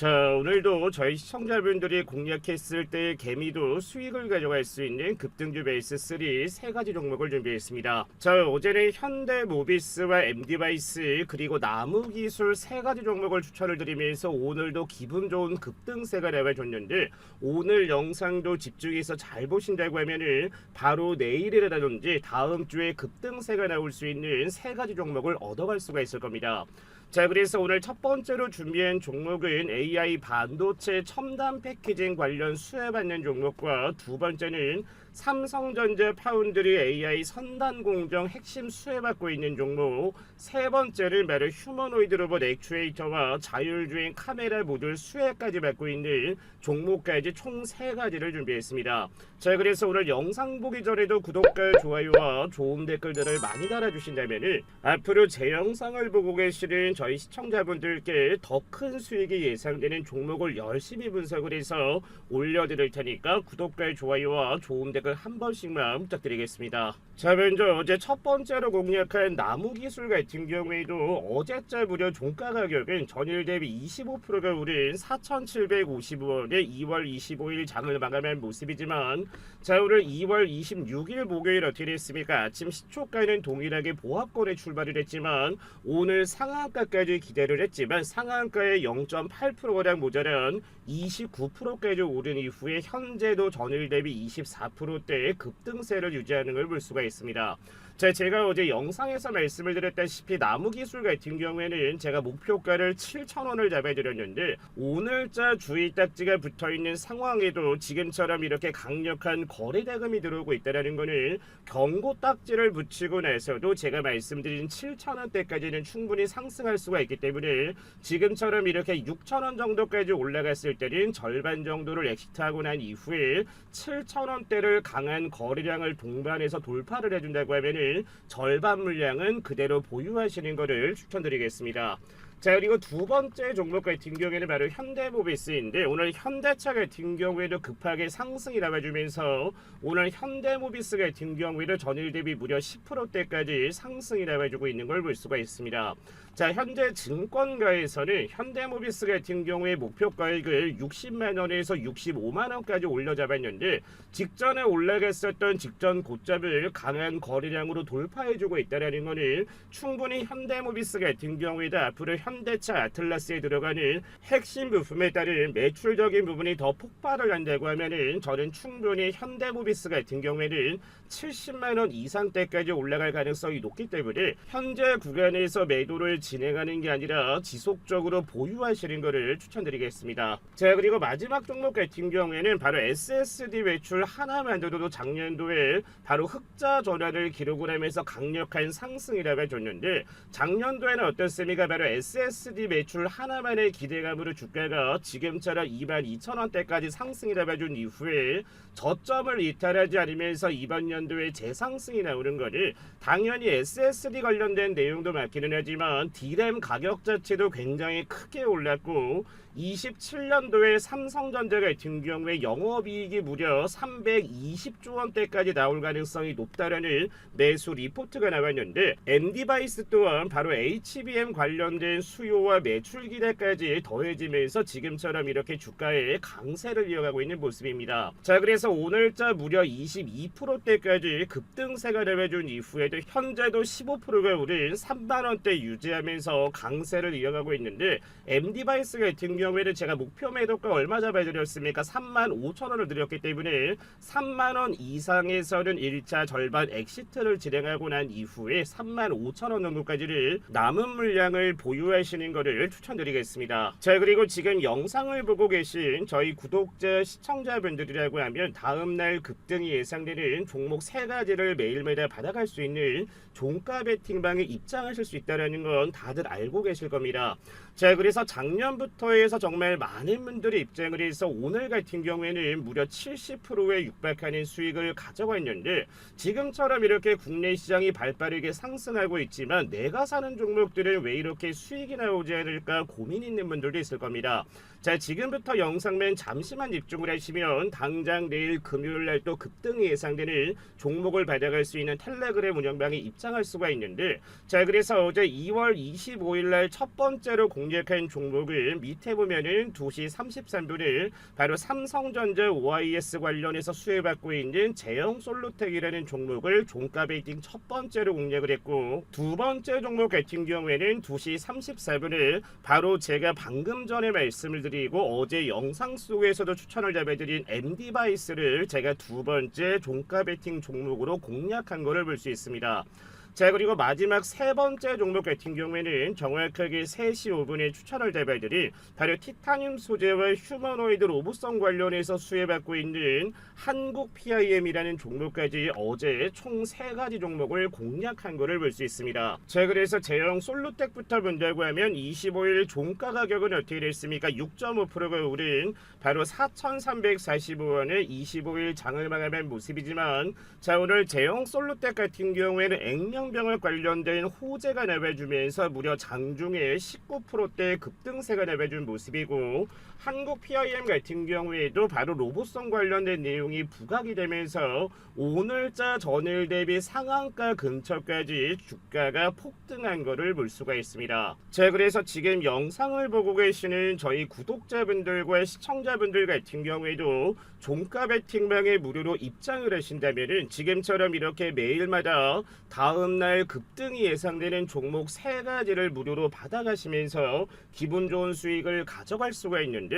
자, 오늘도 저희 시청자분들이 공략했을 때 개미도 수익을 가져갈 수 있는 급등주 베이스 3 세 가지 종목을 준비했습니다. 자, 어제는 현대모비스와 MD바이스 그리고 나무기술 세 가지 종목을 추천을 드리면서 오늘도 기분 좋은 급등세가 나와줬는데, 오늘 영상도 집중해서 잘 보신다고 하면은 바로 내일이라든지 다음 주에 급등세가 나올 수 있는 세 가지 종목을 얻어갈 수가 있을 겁니다. 자, 그래서 오늘 첫 번째로 준비한 종목은 AI 반도체 첨단 패키징 관련 수혜받는 종목과, 두 번째는 삼성전자 파운드리 AI 선단 공정 핵심 수혜받고 있는 종목, 세 번째는 바로 휴머노이드 로봇 액추에이터와 자율주행 카메라 모듈 수혜까지 받고 있는 종목까지 총 세 가지를 준비했습니다. 자, 그래서 오늘 영상 보기 전에도 구독과 좋아요와 좋은 댓글들을 많이 달아주신다면 앞으로 제 영상을 보고 계시는 저희 시청자분들께 더 큰 수익이 예상되는 종목을 열심히 분석을 해서 올려드릴 테니까 구독과 좋아요와 좋은 댓글 한 번씩만 부탁드리겠습니다. 자, 먼저 어제 첫 번째로 공략한 나무기술 같은 경우에도 어제자 무려 종가 가격은 전일 대비 25%가 오른 4,750원에 2월 25일 장을 마감한 모습이지만, 자, 오늘 2월 26일 목요일 어떻게 됐습니까? 아침 시초가는 동일하게 보합권에 출발을 했지만 오늘 상한가까지 기대를 했지만 상한가의 0.8%가량 모자란 29%까지 오른 이후에 현재도 전일 대비 24%대의 급등세를 유지하는 걸 볼 수가 있습니다. 자, 제가 어제 영상에서 말씀을 드렸다시피 나무기술 같은 경우에는 제가 목표가를 7,000원을 잡아드렸는데, 오늘자 주의 딱지가 붙어있는 상황에도 지금처럼 이렇게 강력한 거래 대금이 들어오고 있다는 것은 경고 딱지를 붙이고 나서도 제가 말씀드린 7,000원대까지는 충분히 상승할 수가 있기 때문에 지금처럼 이렇게 6,000원 정도까지 올라갔을 때는 절반 정도를 엑시트하고 난 이후에 7,000원대를 강한 거래량을 동반해서 돌파를 해준다고 하면은 절반 물량은 그대로 보유하시는 것을 추천드리겠습니다. 자, 그리고 두 번째 종목 같은 경우에는 바로 현대모비스인데, 오늘 현대차 같은 경우에도 급하게 상승이 나와주면서 오늘 현대모비스 같은 경우에도 전일 대비 무려 10%대까지 상승이 나와주고 있는 걸 볼 수가 있습니다. 자, 현재 증권가에서는 현대모비스 같은 경우에 목표가액을 60만원에서 65만원까지 올려 잡았는데, 직전에 올라갔었던 직전 고점을 강한 거래량으로 돌파해주고 있다는 것은 충분히 현대모비스 같은 경우에도 앞으로 현대차 아틀라스에 들어가는 핵심 부품에 따른 매출적인 부분이 더 폭발을 한다고 하면은 저는 충분히 현대모비스 같은 경우에는 70만원 이상대까지 올라갈 가능성이 높기 때문에 현재 구간에서 매도를 진행하는 게 아니라 지속적으로 보유하시는 것을 추천드리겠습니다. 자, 그리고 마지막 종목 같은 경우에는 바로 SSD 매출 하나만 들어도 작년도에 바로 흑자 전환을 기록을 하면서 강력한 상승이라고 해줬는데, 작년도에는 어떻습니까? 바로 SSD 매출 하나만의 기대감으로 주가가 지금처럼 22,000원대까지 상승이 나와준 이후에 저점을 이탈하지 않으면서 이번 연도에 재상승이 나오는 것이 당연히 SSD 관련된 내용도 맞기는 하지만 D램 가격 자체도 굉장히 크게 올랐고, 27년도에 삼성전자 같은 경우에 영업이익이 무려 320조 원대까지 나올 가능성이 높다라는 매수 리포트가 나왔는데, MD바이스 또한 바로 HBM 관련된 수요와 매출 기대까지 더해지면서 지금처럼 이렇게 주가의 강세를 이어가고 있는 모습입니다. 자, 그래서 오늘자 무려 22%대까지 급등세가 나와준 이후에도 현재도 15%가 오른 3만원대 유지하면서 강세를 이어가고 있는데, MD바이스 같은 경우에는 제가 목표 매도가 얼마 잡아드렸습니까? 35,000원을 드렸기 때문에 3만원 이상에서는 1차 절반 엑시트를 진행하고 난 이후에 35,000원 정도까지를 남은 물량을 보유하시는 것을 추천드리겠습니다. 자, 그리고 지금 영상을 보고 계신 저희 구독자 시청자분들이라고 하면 다음날 급등이 예상되는 종목 세 가지를 매일매일 받아갈 수 있는 종가 베팅방에 입장하실 수 있다는 건 다들 알고 계실 겁니다. 자, 그래서 작년부터 해서 정말 많은 분들이 입장을 해서 오늘 같은 경우에는 무려 70%에 육박하는 수익을 가져갔는데, 지금처럼 이렇게 국내 시장이 발빠르게 상승하고 있지만 내가 사는 종목들은 왜 이렇게 수익이 나오지 않을까 고민 있는 분들도 있을 겁니다. 자, 지금부터 영상만 잠시만 집중을 하시면 당장 내일 금요일날 또 급등이 예상되는 종목을 받아갈 수 있는 텔레그램 운영방에 입장할 수가 있는데, 자, 그래서 어제 2월 25일날 첫 번째로 공략한 종목을 밑에 보면은 2시 33분에 바로 삼성전자 OIS 관련해서 수혜받고 있는 제형솔루텍이라는 종목을 종가 베이팅 첫 번째로 공략을 했고, 두 번째 종목 같은 경우에는 2시 34분에 바로 제가 방금 전에 말씀을 드리고 어제 영상 속에서도 추천을 잡아드린 MD바이스를 제가 두 번째 종가 베팅 종목으로 공략한 것을 볼 수 있습니다. 자, 그리고 마지막 세 번째 종목 같은 경우에는 정확하게 3시 5분에 추천을 잡아드린 바로 티타늄 소재와 휴머노이드 로봇성 관련해서 수혜받고 있는 한국 PIM이라는 종목까지 어제 총 3가지 종목을 공략한 것을 볼 수 있습니다. 자, 그래서 제형 솔루텍부터 본다고 하면 25일 종가 가격은 어떻게 됐습니까? 6.5%가 오른 바로 4,345원에 25일 장을 마감한 모습이지만, 자, 오늘 제형 솔루텍 같은 경우에는 액면병을 관련된 호재가 나와주면서 무려 장중에 19%대 급등세가 나와준 모습이고, 한국 PIM 같은 경우에도 바로 로봇성 관련된 내용이 부각이 되면서 오늘자 전일 대비 상한가 근처까지 주가가 폭등한 것을 볼 수가 있습니다. 자, 그래서 지금 영상을 보고 계시는 저희 구독자분들과 시청자분들 같은 경우에도 종가 베팅방에 무료로 입장을 하신다면 지금처럼 이렇게 매일마다 다음날 급등이 예상되는 종목 3가지를 무료로 받아가시면서 기분 좋은 수익을 가져갈 수가 있는데,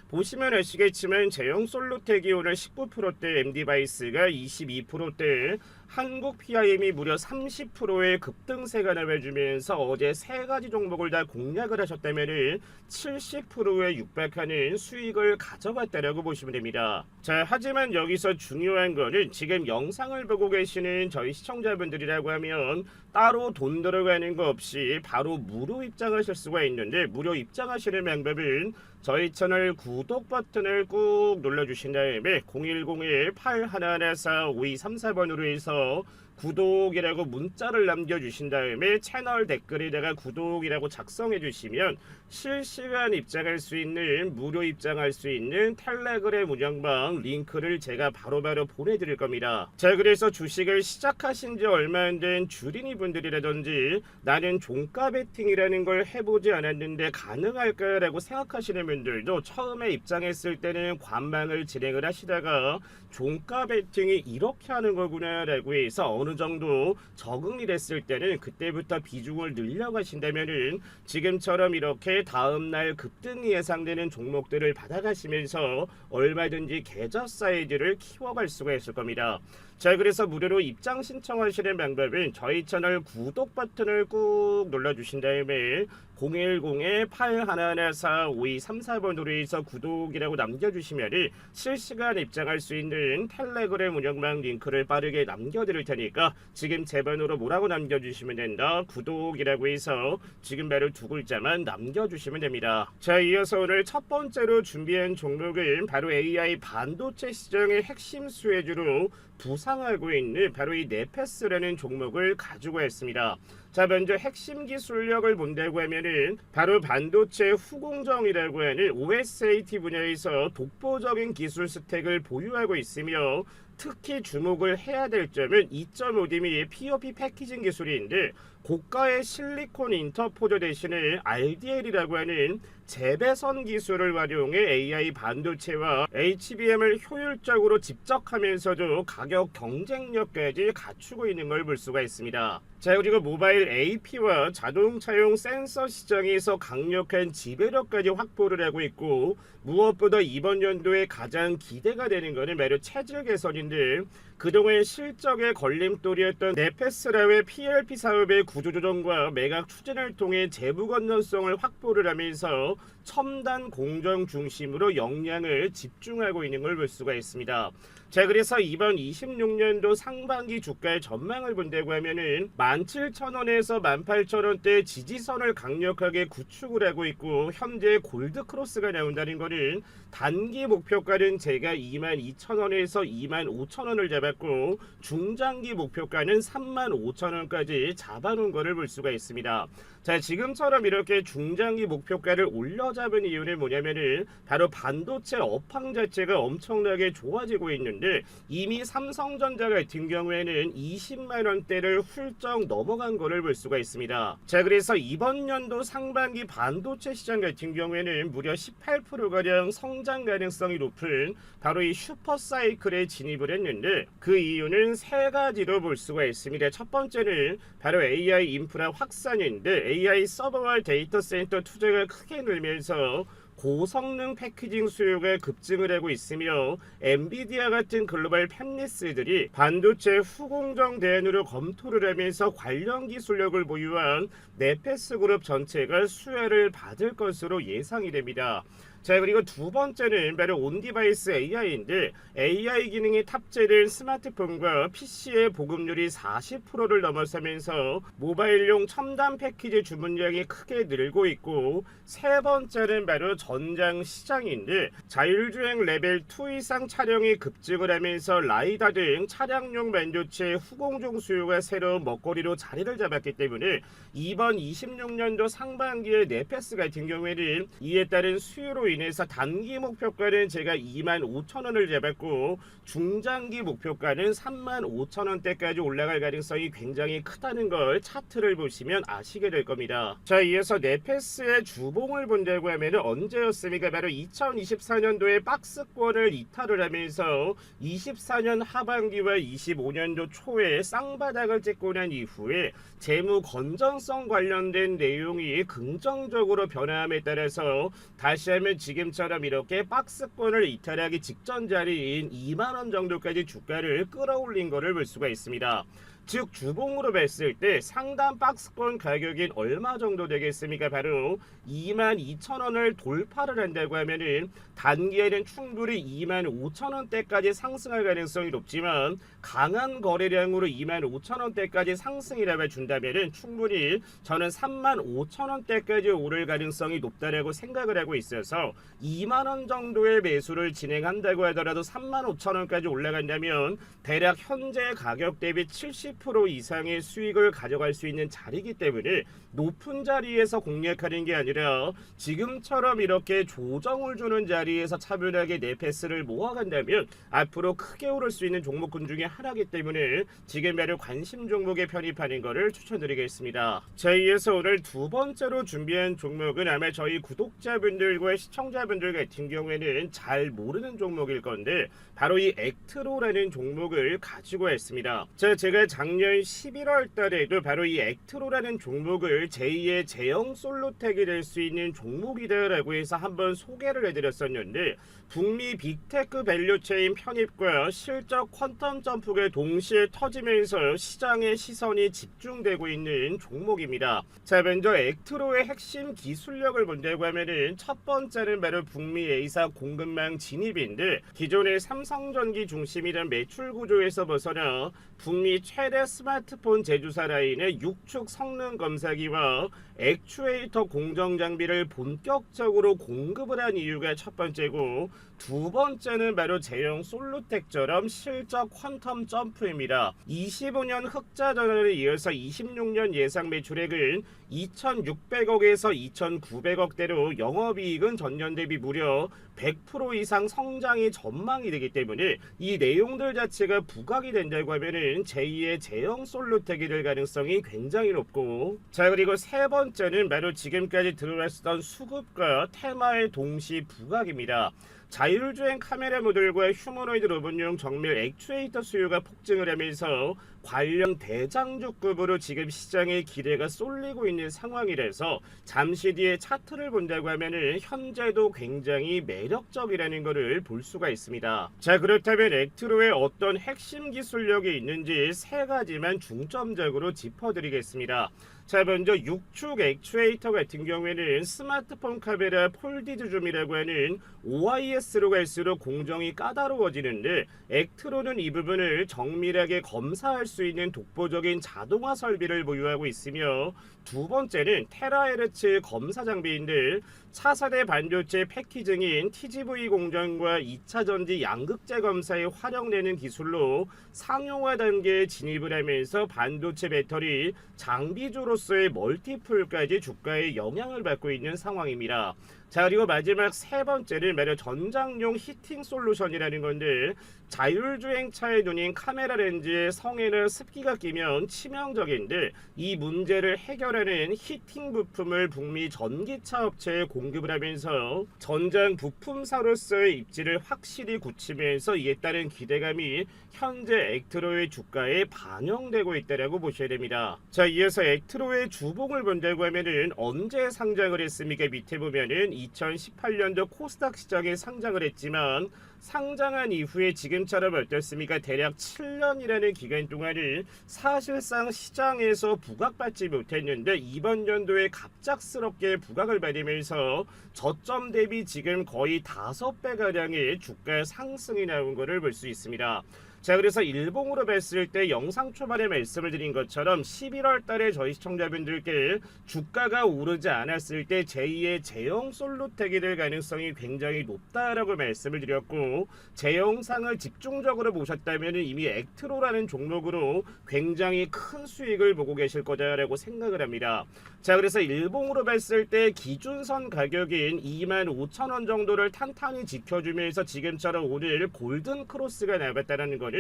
보시면 아시겠지만 제형 솔루텍이 오늘 19%대, MD바이스가 22%대, 한국 PIM이 무려 30%의 급등세가 나와주면서 어제 3가지 종목을 다 공략을 하셨다면 70%에 육박하는 수익을 가져갔다라고 보시면 됩니다. 자, 하지만 여기서 중요한 거는 지금 영상을 보고 계시는 저희 시청자분들이라고 하면 따로 돈 들어가는 거 없이 바로 무료 입장하실 수가 있는데, 무료 입장하시는 방법은 저희 채널 구독 버튼을 꾹 눌러주신 다음에 010-8114-5234번으로 해서 구독이라고 문자를 남겨주신 다음에 채널 댓글에다가 구독이라고 작성해 주시면 실시간 입장할 수 있는, 무료 입장할 수 있는 텔레그램 운영방 링크를 제가 바로바로 보내드릴 겁니다. 자, 그래서 주식을 시작하신 지 얼마 안 된 주린이 분들이라든지 나는 종가 베팅이라는 걸 해보지 않았는데 가능할까 라고 생각하시는 분들도 처음에 입장했을 때는 관망을 진행을 하시다가 종가 베팅이 이렇게 하는 거구나 라고 해서 어느 정도 적응이 됐을 때는 그때부터 비중을 늘려가신다면은 지금처럼 이렇게 다음날 급등이 예상되는 종목들을 받아가시면서 얼마든지 계좌 사이즈를 키워갈 수가 있을 겁니다. 자, 그래서 무료로 입장 신청하시는 방법은 저희 채널 구독 버튼을 꾹 눌러주신 다음에 010-8114-5234번으로 해서 구독이라고 남겨주시면 실시간 입장할 수 있는 텔레그램 운영방 링크를 빠르게 남겨드릴 테니까 지금 제 번호로 뭐라고 남겨주시면 된다. 구독이라고 해서 지금 바로 두 글자만 남겨주시면 됩니다. 자, 이어서 오늘 첫 번째로 준비한 종목은 바로 AI 반도체 시장의 핵심 수혜주로 부상하고 있는 바로 이 네페스라는 종목을 가지고 있습니다. 자, 먼저 핵심 기술력을 본다고 하면은 바로 반도체 후공정이라고 하는 OSAT 분야에서 독보적인 기술 스택을 보유하고 있으며, 특히 주목을 해야 될 점은 2.5D미의 POP 패키징 기술인데, 고가의 실리콘 인터포저 대신에 RDL이라고 하는 재배선 기술을 활용해 AI 반도체와 HBM을 효율적으로 집적하면서도 가격 경쟁력까지 갖추고 있는 걸 볼 수가 있습니다. 자, 그리고 모바일 AP와 자동차용 센서 시장에서 강력한 지배력까지 확보를 하고 있고, 무엇보다 이번 연도에 가장 기대가 되는 것은 바로 체질 개선인데, 그동안 실적의 걸림돌이었던 네페스라의 PLP 사업의 구조조정과 매각 추진을 통해 재무 건전성을 확보를 하면서 첨단 공정 중심으로 역량을 집중하고 있는 걸 볼 수가 있습니다. 자, 그래서 이번 26년도 상반기 주가의 전망을 본다고 하면은 17,000원에서 18,000원대 지지선을 강력하게 구축을 하고 있고, 현재 골드 크로스가 나온다는 거는 단기 목표가는 제가 22,000원에서 25,000원을 잡았고, 중장기 목표가는 35,000원까지 잡아놓은 거를 볼 수가 있습니다. 자, 지금처럼 이렇게 중장기 목표가를 올려잡은 이유는 뭐냐면은 바로 반도체 업황 자체가 엄청나게 좋아지고 있는데, 이미 삼성전자 같은 경우에는 20만원대를 훌쩍 넘어간 거를 볼 수가 있습니다. 자, 그래서 이번 연도 상반기 반도체 시장 같은 경우에는 무려 18%가량 성장 가능성이 높은 바로 이 슈퍼사이클에 진입을 했는데, 그 이유는 세 가지로 볼 수가 있습니다. 첫 번째는 바로 AI 인프라 확산인데, AI 서버와 데이터 센터 투자가 크게 늘면서 고성능 패키징 수요가 급증을 하고 있으며, 엔비디아 같은 글로벌 팹리스들이 반도체 후공정 대안으로 검토를 하면서 관련 기술력을 보유한 네페스 그룹 전체가 수혜를 받을 것으로 예상이 됩니다. 자, 그리고 두 번째는 바로 온디바이스 AI인데, AI 기능이 탑재된 스마트폰과 PC의 보급률이 40%를 넘어서면서 모바일용 첨단 패키지 주문량이 크게 늘고 있고, 세 번째는 바로 전장 시장인데, 자율주행 레벨 2 이상 차량이 급증을 하면서 라이다 등 차량용 반도체 후공정 수요가 새로운 먹거리로 자리를 잡았기 때문에 이번 26년도 상반기의 네페스 같은 경우에는 이에 따른 수요로 인해서 단기 목표가는 제가 25,000원을 잡았고, 중장기 목표가는 35,000원대까지 올라갈 가능성이 굉장히 크다는 걸 차트를 보시면 아시게 될 겁니다. 자, 이어서 네페스의 주봉을 본다고 하면 언제였습니까? 바로 2024년도에 박스권을 이탈을 하면서 24년 하반기와 25년도 초에 쌍바닥을 찍고 난 이후에 재무 건전성 관련된 내용이 긍정적으로 변화함에 따라서 다시 한번 지금처럼 이렇게 박스권을 이탈하기 직전 자리인 2만원 정도까지 주가를 끌어올린 것을 볼 수가 있습니다. 즉, 주봉으로 봤을 때 상단 박스권 가격인 얼마 정도 되겠습니까? 바로 22,000원을 돌파를 한다고 하면은 단기에는 충분히 25,000원대까지 상승할 가능성이 높지만, 강한 거래량으로 25,000원대까지 상승이라고 준다면은 충분히 저는 35,000원대까지 오를 가능성이 높다라고 생각을 하고 있어서 2만원 정도의 매수를 진행한다고 하더라도 35,000원까지 올라간다면 대략 현재 가격 대비 70% 이상의 수익을 가져갈 수 있는 자리이기 때문에 높은 자리에서 공략하는 게 아니라 지금처럼 이렇게 조정을 주는 자리에서 차분하게 네페스를 모아간다면 앞으로 크게 오를 수 있는 종목군 중에 하나이기 때문에 지금 바로 관심 종목에 편입하는 것을 추천드리겠습니다. 자, 이어서 오늘 두 번째로 준비한 종목은 아마 저희 구독자분들과 시청자분들 같은 경우에는 잘 모르는 종목일 건데, 바로 이 액트로라는 종목을 가지고 왔습니다. 자, 제가 작년 11월 달에도 바로 이 액트로라는 종목을 제2의 제형 솔로텍이 될 수 있는 종목이다라고 해서 한번 소개를 해드렸었는데, 북미 빅테크 밸류체인 편입과 실적 퀀텀 점프가 동시에 터지면서 시장의 시선이 집중되고 있는 종목입니다. 자, 먼저 액트로의 핵심 기술력을 본다고 하면은 첫 번째는 바로 북미 A사 공급망 진입인데, 기존의 삼성전기 중심이란 매출 구조에서 벗어나 북미 최대 스마트폰 제조사 라인의 6축 성능 검사기와 액추에이터 공정 장비를 본격적으로 공급을 한 이유가 첫 번째고, 두 번째는 바로 제형 솔루텍처럼 실적 퀀텀 점프입니다. 25년 흑자 전환을 이어서 26년 예상 매출액은 2,600억에서 2,900억대로 영업이익은 전년 대비 무려 100% 이상 성장이 전망이 되기 때문에 이 내용들 자체가 부각이 된다고 하면은 제2의 제형 솔루텍이 될 가능성이 굉장히 높고, 자, 그리고 세 번째는 바로 지금까지 들어왔던 수급과 테마의 동시 부각입니다. 자율주행 카메라 모듈과 휴머노이드 로봇용 정밀 액추에이터 수요가 폭증을 하면서 관련 대장주급으로 지금 시장의 기대가 쏠리고 있는 상황이라서 잠시 뒤에 차트를 본다고 하면은 현재도 굉장히 매력적이라는 것을 볼 수가 있습니다. 자, 그렇다면 액트로의 어떤 핵심 기술력이 있는지 세 가지만 중점적으로 짚어드리겠습니다. 자, 먼저 6축 액추에이터 같은 경우에는 스마트폰 카메라 폴디드 줌이라고 하는 OIS로 갈수록 공정이 까다로워지는데, 액트로는 이 부분을 정밀하게 검사할 수 있는 독보적인 자동화 설비를 보유하고 있으며, 두 번째는 테라헤르츠 검사 장비인데, 차세대 반도체 패키징인 TGV 공정과 2차 전지 양극재 검사에 활용되는 기술로 상용화 단계에 진입을 하면서 반도체 배터리 장비주로서의 멀티풀까지 주가에 영향을 받고 있는 상황입니다. 자, 그리고 마지막 세 번째는 바로 전장용 히팅 솔루션이라는 건데, 자율주행차의 눈인 카메라 렌즈에 성에는 습기가 끼면 치명적인데, 이 문제를 해결하는 히팅 부품을 북미 전기차 업체에 공급을 하면서 전장 부품사로서의 입지를 확실히 굳히면서 이에 따른 기대감이 현재 액트로의 주가에 반영되고 있다고 보셔야 됩니다. 자, 이어서 액트로의 주봉을 본다고 하면은 언제 상장을 했습니까? 밑에 보면은 2018년도 코스닥 시장에 상장을 했지만, 상장한 이후에 지금처럼 어떻습니까? 대략 7년이라는 기간 동안을 사실상 시장에서 부각받지 못했는데, 이번 연도에 갑작스럽게 부각을 받으면서 저점 대비 지금 거의 5배가량의 주가 상승이 나온 것을 볼 수 있습니다. 자, 그래서 일봉으로 봤을 때 영상 초반에 말씀을 드린 것처럼 11월 달에 저희 시청자분들께 주가가 오르지 않았을 때 제2의 제형 솔루텍이 될 가능성이 굉장히 높다라고 말씀을 드렸고, 제 영상을 집중적으로 보셨다면 이미 액트로라는 종목으로 굉장히 큰 수익을 보고 계실 거다라고 생각을 합니다. 자, 그래서 일봉으로 봤을 때 기준선 가격인 25,000원 정도를 탄탄히 지켜주면서 지금처럼 오늘 골든 크로스가 나왔다는 것,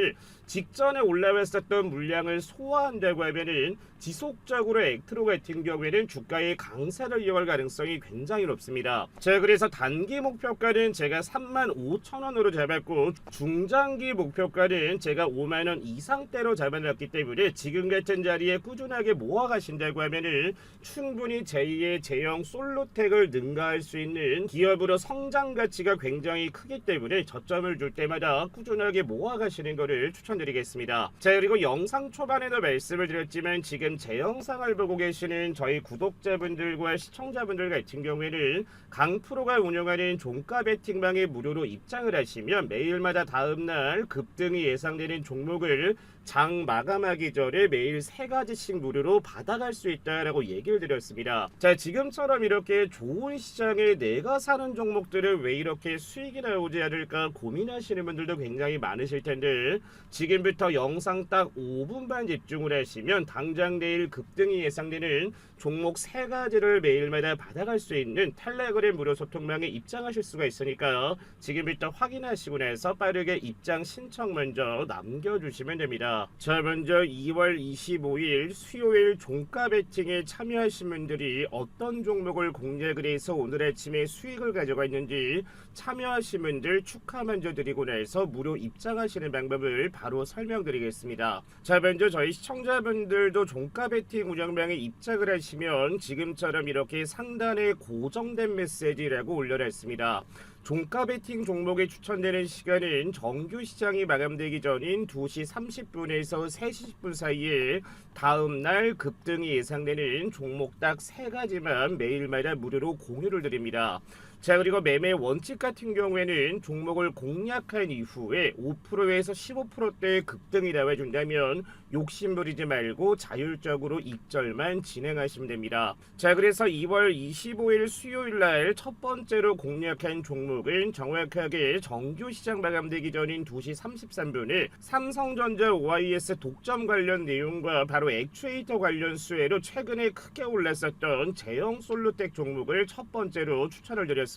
직전에 올라왔었던 물량을 소화한다고 하면은 지속적으로 액트로 같은 경우에는 주가의 강세를 이어갈 가능성이 굉장히 높습니다. 자, 그래서 단기 목표가는 제가 35,000원으로 잡았고, 중장기 목표가는 제가 5만원 이상대로 잡아놨기 때문에 지금 같은 자리에 꾸준하게 모아가신다고 하면은 충분히 제2의 제형 솔루텍을 능가할 수 있는 기업으로 성장 가치가 굉장히 크기 때문에 저점을 줄 때마다 꾸준하게 모아가시는 거를 추천드리겠습니다. 자, 그리고 영상 초반에도 말씀을 드렸지만 지금 제 영상을 보고 계시는 저희 구독자분들과 시청자분들 같은 경우에는 강프로가 운영하는 종가 베팅방에 무료로 입장을 하시면 매일마다 다음날 급등이 예상되는 종목을 장 마감하기 전에 매일 3가지씩 무료로 받아갈 수 있다라고 얘기를 드렸습니다. 자, 지금처럼 이렇게 좋은 시장에 내가 사는 종목들은 왜 이렇게 수익이 나오지 않을까 고민하시는 분들도 굉장히 많으실 텐데, 지금부터 영상 딱 5분만 집중을 하시면 당장 내일 급등이 예상되는 종목 3가지를 매일마다 받아갈 수 있는 텔레그램 무료 소통방에 입장하실 수가 있으니까 지금부터 확인하시고 나서 빠르게 입장 신청 먼저 남겨주시면 됩니다. 자, 먼저 2월 25일 수요일 종가 베팅에 참여하신 분들이 어떤 종목을 공략을 해서 오늘 아침에 수익을 가져갔는지 참여하신 분들 축하 먼저 드리고 나서 무료 입장하시는 방법을 바로 설명드리겠습니다. 자, 먼저 저희 시청자분들도 종가 베팅 운영방에 입장을 하시면 지금처럼 이렇게 상단에 고정된 메시지라고 올려놨습니다. 종가 베팅 종목에 추천되는 시간은 정규 시장이 마감되기 전인 2시 30분에서 3시 10분 사이에 다음날 급등이 예상되는 종목 딱 3가지만 매일마다 무료로 공유를 드립니다. 자, 그리고 매매 원칙 같은 경우에는 종목을 공략한 이후에 5%에서 15%대의 급등이 나와준다면 욕심부리지 말고 자율적으로 입절만 진행하시면 됩니다. 자, 그래서 2월 25일 수요일날 첫 번째로 공략한 종목은 정확하게 정규 시장 마감되기 전인 2시 33분에 삼성전자 OIS 독점 관련 내용과 바로 액추에이터 관련 수혜로 최근에 크게 올랐었던 제형 솔루텍 종목을 첫 번째로 추천을 드렸습니다.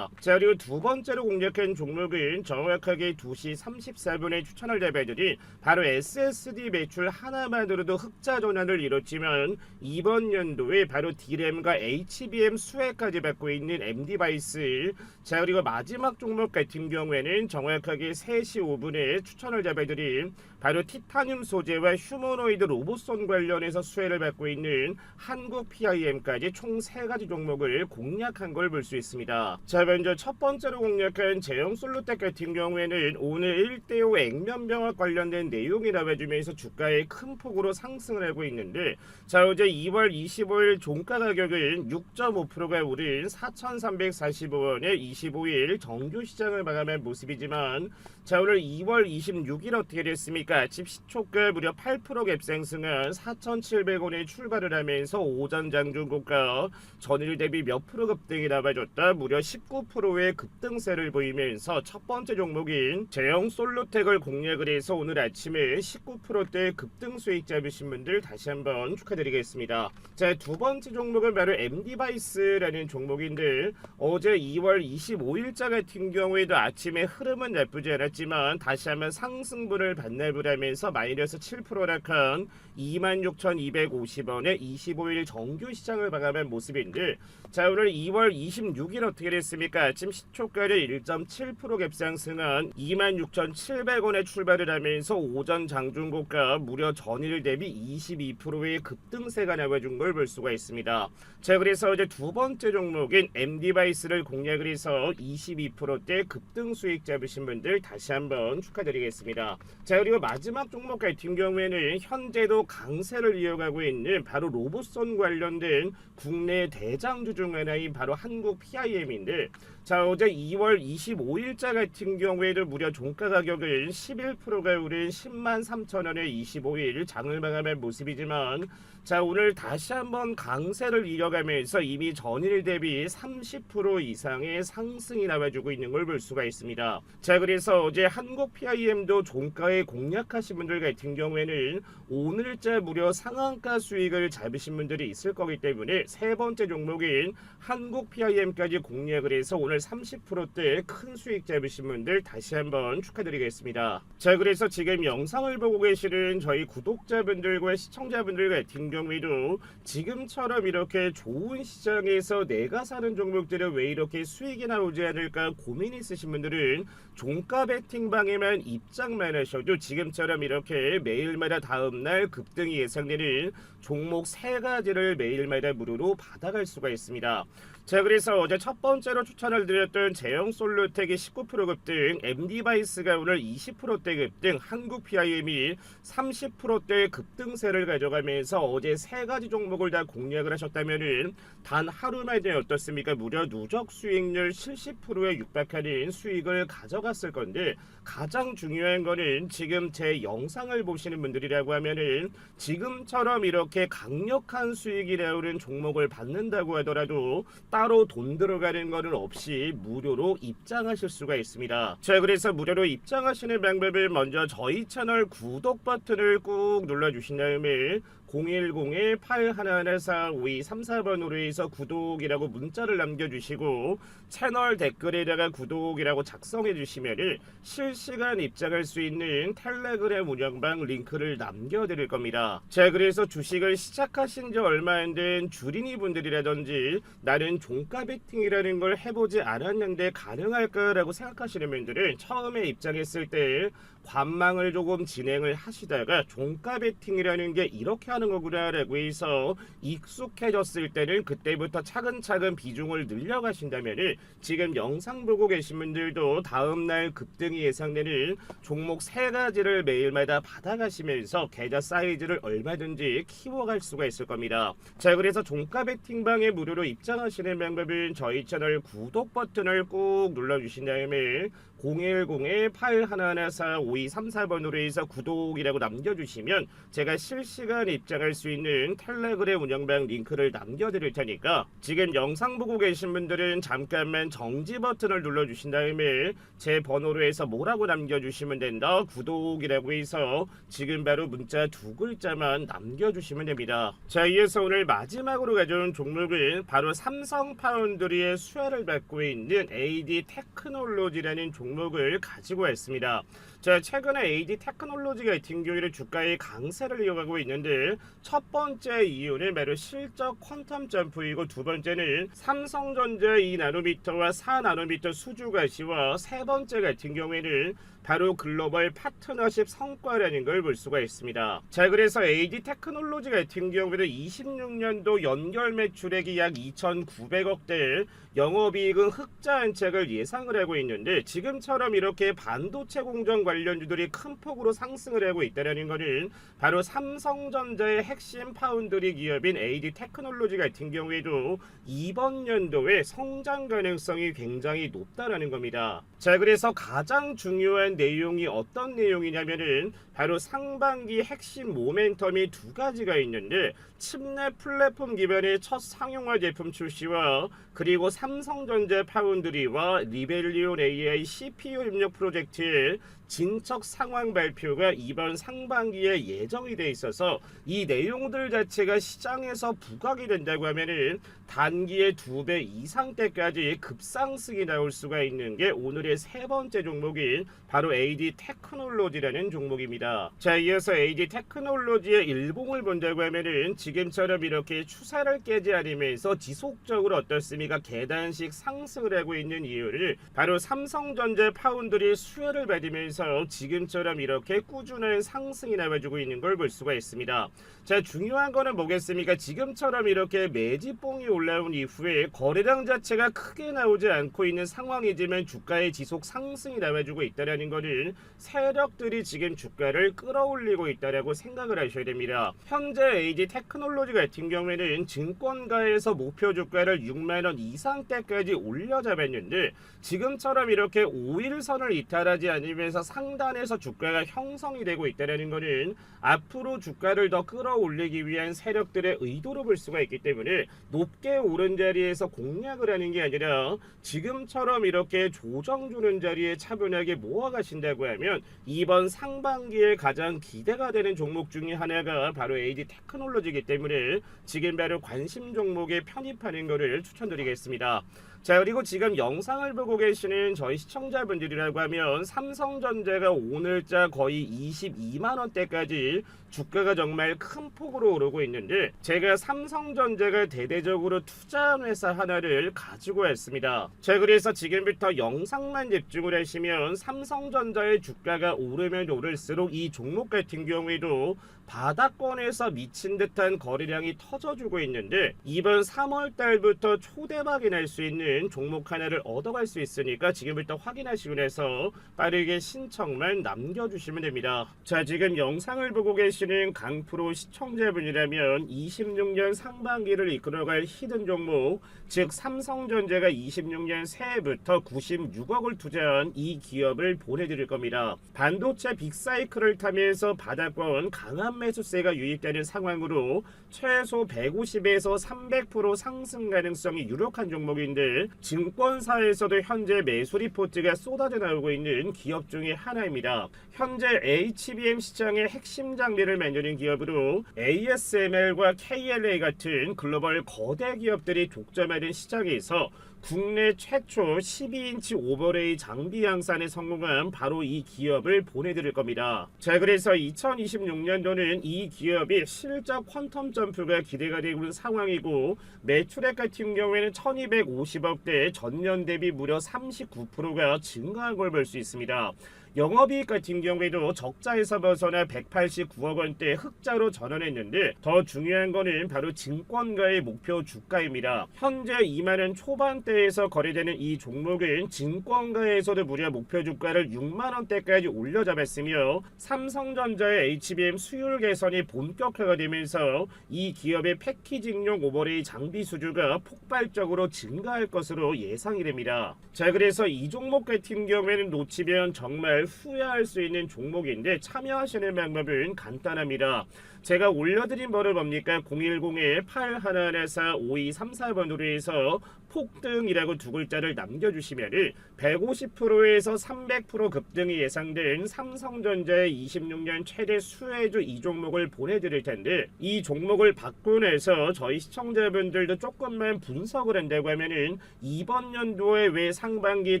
자, 그리고 두 번째로 공략한 종목은 정확하게 2시 34분에 추천을 잡아드린 바로 SSD 매출 하나만으로도 흑자 전환을 이뤘지만 이번 연도에 바로 D램과 HBM 수혜까지 받고 있는 MD바이스. 자, 그리고 마지막 종목 같은 경우에는 정확하게 3시 5분에 추천을 잡아드린 바로 티타늄 소재와 휴머노이드 로봇손 관련해서 수혜를 받고 있는 한국 PIM까지 총 3가지 종목을 공략한 걸 볼 수 있습니다. 자, 먼저 첫 번째로 공략한 제형솔루텍 같은 경우에는 오늘 1대5 액면병합 관련된 내용이 나와주면서 주가에 큰 폭으로 상승을 하고 있는데, 자, 어제 2월 25일 종가 가격은 6.5%가 오른 4,345원에 25일 정규 시장을 마감한 모습이지만, 자, 오늘 2월 26일 어떻게 됐습니까? 아침 시초가 무려 8% 갭상승한 4,700원에 출발을 하면서 오전 장중고가 전일 대비 몇 프로 급등이 나와줬다. 무려 19%의 급등세를 보이면서 첫 번째 종목인 제형솔루텍을 공략을 해서 오늘 아침에 19%대 급등 수익 잡으신 분들 다시 한번 축하드리겠습니다. 자, 두 번째 종목은 바로 MD바이스라는 종목인데, 어제 2월 25일자 같은 경우에도 아침에 흐름은 나쁘지 않았지만 다시 한번 상승분을 반납을 하면서 마이너스 7% 낙한 26,250원에 25일 정규 시장을 마감한 모습인데, 자, 오늘 2월 26일 어떻게 됐습니까? 아침 시초가를 1.7% 갭상승한 26,700원에 출발을 하면서 오전 장중고가 무려 전일 대비 22%의 급등세가 나와준 걸 볼 수가 있습니다. 자, 그래서 이제 두 번째 종목인 MD바이스를 공략을 해서 22%대 급등 수익 잡으신 분들 다시 한번 축하드리겠습니다. 자, 그리고 마지막 종목 같은 경우에는 현재도 강세를 이어가고 있는 바로 로봇손 관련된 국내 대장주 중 하나인 바로 한국 PIM인데, 자, 어제 2월 25일자 같은 경우에도 무려 종가 가격은 11%가 오른 103,000원에 25일 장을 마감한 모습이지만, 자, 오늘 다시 한번 강세를 이어가면서 이미 전일 대비 30% 이상의 상승이 나와주고 있는 걸 볼 수가 있습니다. 자, 그래서 어제 한국 PIM도 종가에 공략하신 분들 같은 경우에는 오늘자 무려 상한가 수익을 잡으신 분들이 있을 거기 때문에 세 번째 종목인 한국 PIM까지 공략을 해서 오늘 30%대 큰 수익 잡으신 분들 다시 한번 축하드리겠습니다. 자, 그래서 지금 영상을 보고 계시는 저희 구독자분들과 시청자분들 같은 경우에도 지금처럼 이렇게 좋은 시장에서 내가 사는 종목들은 왜 이렇게 수익이 나오지 않을까 고민 있으신 분들은 종가 베팅방에만 입장만 하셔도 지금처럼 이렇게 매일마다 다음날 급등이 예상되는 종목 3가지를 매일마다 무료로 받아갈 수가 있습니다. 자, 그래서 어제 첫 번째로 추천을 드렸던 제형솔루텍이 19% 급등, MD바이스가 오늘 20%대 급등, 한국 PIM이 30%대 급등세를 가져가면서 어제 3가지 종목을 다 공략을 하셨다면은 단 하루 만에 어떻습니까? 무려 누적 수익률 70%에 육박하는 수익을 가져갔을 건데, 가장 중요한 거는 지금 제 영상을 보시는 분들이라고 하면은 지금처럼 이렇게 강력한 수익이 나오는 종목을 받는다고 하더라도 따로 돈 들어가는 거는 없이 무료로 입장하실 수가 있습니다. 자, 그래서 무료로 입장하시는 방법을 먼저 저희 채널 구독 버튼을 꾹 눌러주신 다음에 010-8114-5234번으로 해서 구독이라고 문자를 남겨주시고 채널 댓글에다가 구독이라고 작성해 주시면 실시간 입장할 수 있는 텔레그램 운영방 링크를 남겨드릴 겁니다. 자, 그래서 주식을 시작하신 지 얼마 안 된 주린이 분들이라든지 나는 종가 베팅이라는 걸 해보지 않았는데 가능할까라고 생각하시는 분들은 처음에 입장했을 때 관망을 조금 진행을 하시다가 종가 베팅이라는 게 이렇게 하는 거구나 라고 해서 익숙해졌을 때는 그때부터 차근차근 비중을 늘려가신다면 지금 영상 보고 계신 분들도 다음날 급등이 예상되는 종목 3가지를 매일마다 받아가시면서 계좌 사이즈를 얼마든지 키워갈 수가 있을 겁니다. 자, 그래서 종가 베팅방에 무료로 입장하시는 방법은 저희 채널 구독 버튼을 꾹 눌러주신 다음에 010-8114-5234번으로 해서 구독이라고 남겨주시면 제가 실시간 입장할 수 있는 텔레그램 운영방 링크를 남겨드릴 테니까 지금 영상 보고 계신 분들은 잠깐만 정지 버튼을 눌러주신 다음에 제 번호로 해서 뭐라고 남겨주시면 된다. 구독이라고 해서 지금 바로 문자 2글자만 남겨주시면 됩니다. 자, 이어서 오늘 마지막으로 가져온 종목은 바로 삼성 파운드리의 수혜를 받고 있는 AD 테크놀로지라는 종목을 가지고 왔습니다. 자, 최근에 AD 테크놀로지 같은 경우에는 주가의 강세를 이어가고 있는데 첫 번째 이유는 바로 실적 퀀텀 점프이고 두 번째는 삼성전자의 2나노미터와 4나노미터 수주 가시와 세 번째 같은 경우에는 바로 글로벌 파트너십 성과라는 걸 볼 수가 있습니다. 자, 그래서 AD 테크놀로지 같은 경우에는 26년도 연결 매출액이 약 2,900억대, 영업이익은 흑자 안착을 예상을 하고 있는데 지금처럼 이렇게 반도체 공정 관련주들이 큰 폭으로 상승을 하고 있다는 것은 바로 삼성전자의 핵심 파운드리 기업인 AD 테크놀로지 같은 경우에도 이번 연도에 성장 가능성이 굉장히 높다라는 겁니다. 자, 그래서 가장 중요한 내용이 어떤 내용이냐면은 바로 상반기 핵심 모멘텀이 두 가지가 있는데 칩넷 플랫폼 기반의 첫 상용화 제품 출시와 그리고 삼성전자 파운드리와 리벨리온 AI CPU 협력 프로젝트의 진척 상황 발표가 이번 상반기에 예정이 돼 있어서 이 내용들 자체가 시장에서 부각이 된다고 하면은 단기에 2배 이상대까지 급상승이 나올 수가 있는 게 오늘의 세 번째 종목인 바로 AD 테크놀로지라는 종목입니다. 자, 이어서 AD 테크놀로지의 일봉을 본다고 하면은 지금처럼 이렇게 추세를 깨지 않으면서 지속적으로 어떻습니까? 계단식 상승을 하고 있는 이유를 바로 삼성전자 파운드리 수혜를 받으면서 지금처럼 이렇게 꾸준한 상승이 나와주고 있는 걸 볼 수가 있습니다. 자, 중요한 거는 뭐겠습니까? 지금처럼 이렇게 매집봉이 올라온 이후에 거래량 자체가 크게 나오지 않고 있는 상황이지만 주가의 지속 상승이 나와주고 있다는 것은 세력들이 지금 주가를 끌어올리고 있다고 생각을 하셔야 됩니다. 현재 AD 테크놀로지 같은 경우에는 증권가에서 목표 주가를 6만원 이상대까지 올려잡았는데 지금처럼 이렇게 5일선을 이탈하지 않으면서 상단에서 주가가 형성이 되고 있다는 것은 앞으로 주가를 더 끌어올리기 위한 세력들의 의도로 볼 수가 있기 때문에 높게 오른 자리에서 공략을 하는 게 아니라 지금처럼 이렇게 조정 주는 자리에 차분하게 모아가신다고 하면 이번 상반기에 가장 기대가 되는 종목 중에 하나가 바로 AD 테크놀로지이기 때문에 지금 바로 관심 종목에 편입하는 것을 추천드리겠습니다. 자, 그리고 지금 영상을 보고 계시는 저희 시청자분들이라고 하면 삼성전자가 오늘자 거의 22만원대까지 주가가 정말 큰 폭으로 오르고 있는데 제가 삼성전자가 대대적으로 투자한 회사 하나를 가지고 왔습니다. 자, 그래서 지금부터 영상만 집중을 하시면 삼성전자의 주가가 오르면 오를수록 이 종목 같은 경우에도 바닥권에서 미친 듯한 거래량이 터져주고 있는데 이번 3월달부터 초대박이 날 수 있는 종목 하나를 얻어갈 수 있으니까 지금부터 확인하시고 나서 빠르게 신청만 남겨주시면 됩니다. 자, 지금 영상을 보고 계시는 강프로 시청자분이라면 26년 상반기를 이끌어갈 히든 종목, 즉 삼성전자가 26년 새해부터 96억을 투자한 이 기업을 보내드릴 겁니다. 반도체 빅사이클을 타면서 바닥권 강한 매수세가 유입되는 상황으로 최소 150에서 300% 상승 가능성이 유력한 종목인데 증권사에서도 현재 매수 리포트가 쏟아져 나오고 있는 기업 중에 하나입니다. 현재 HBM 시장의 핵심 장비를 만드는 기업으로 ASML과 KLA 같은 글로벌 거대 기업들이 독점하는 시장에서 국내 최초 12인치 오버레이 장비 양산에 성공한 바로 이 기업을 보내드릴 겁니다. 자, 그래서 2026년도는 이 기업이 실적 퀀텀 점프가 기대가 되고 있는 상황이고 매출액 같은 경우에는 1250억대, 전년 대비 무려 39%가 증가한 걸 볼 수 있습니다. 영업이익 같은 경우에도 적자에서 벗어나 189억 원대 흑자로 전환했는데 더 중요한 거는 바로 증권가의 목표 주가입니다. 현재 2만원 초반대에서 거래되는 이 종목은 증권가에서도 무려 목표 주가를 6만원대까지 올려잡았으며 삼성전자의 HBM 수율 개선이 본격화가 되면서 이 기업의 패키징용 오버레이 장비 수주가 폭발적으로 증가할 것으로 예상이 됩니다. 자, 그래서 이 종목 같은 경우에는 놓치면 정말 후회할 수 있는 종목인데 참여하시는 방법은 간단합니다. 제가 올려드린 번호 뭡니까? 010-8114-5234번으로 해서 폭등이라고 두 글자를 남겨주시면 150%에서 300% 급등이 예상된 삼성전자의 26년 최대 수혜주 이 종목을 보내드릴 텐데, 이 종목을 받고 나서 저희 시청자분들도 조금만 분석을 한다고 하면은 이번 연도에 왜 상반기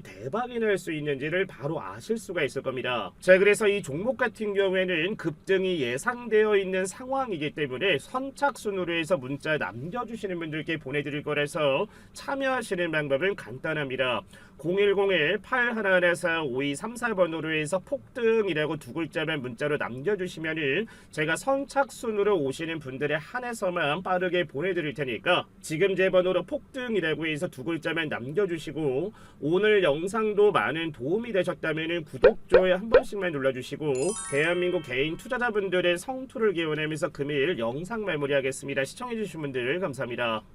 대박이 날 수 있는지를 바로 아실 수가 있을 겁니다. 자, 그래서 이 종목 같은 경우에는 급등이 예상되어 있는 상황이기 때문에 선착순으로 해서 문자 남겨주시는 분들께 보내드릴 거라서 참여하시는 방법은 간단합니다. 010-8114-5234번으로 해서 폭등이라고 두 글자만 문자로 남겨주시면 제가 선착순으로 오시는 분들에 한해서만 빠르게 보내드릴 테니까 지금 제 번호로 폭등이라고 해서 두 글자만 남겨주시고, 오늘 영상도 많은 도움이 되셨다면 구독, 좋아요 한 번씩만 눌러주시고, 대한민국 개인 투자자분들의 성투를 기원하면서 금일 영상 마무리하겠습니다. 시청해주신 분들 감사합니다.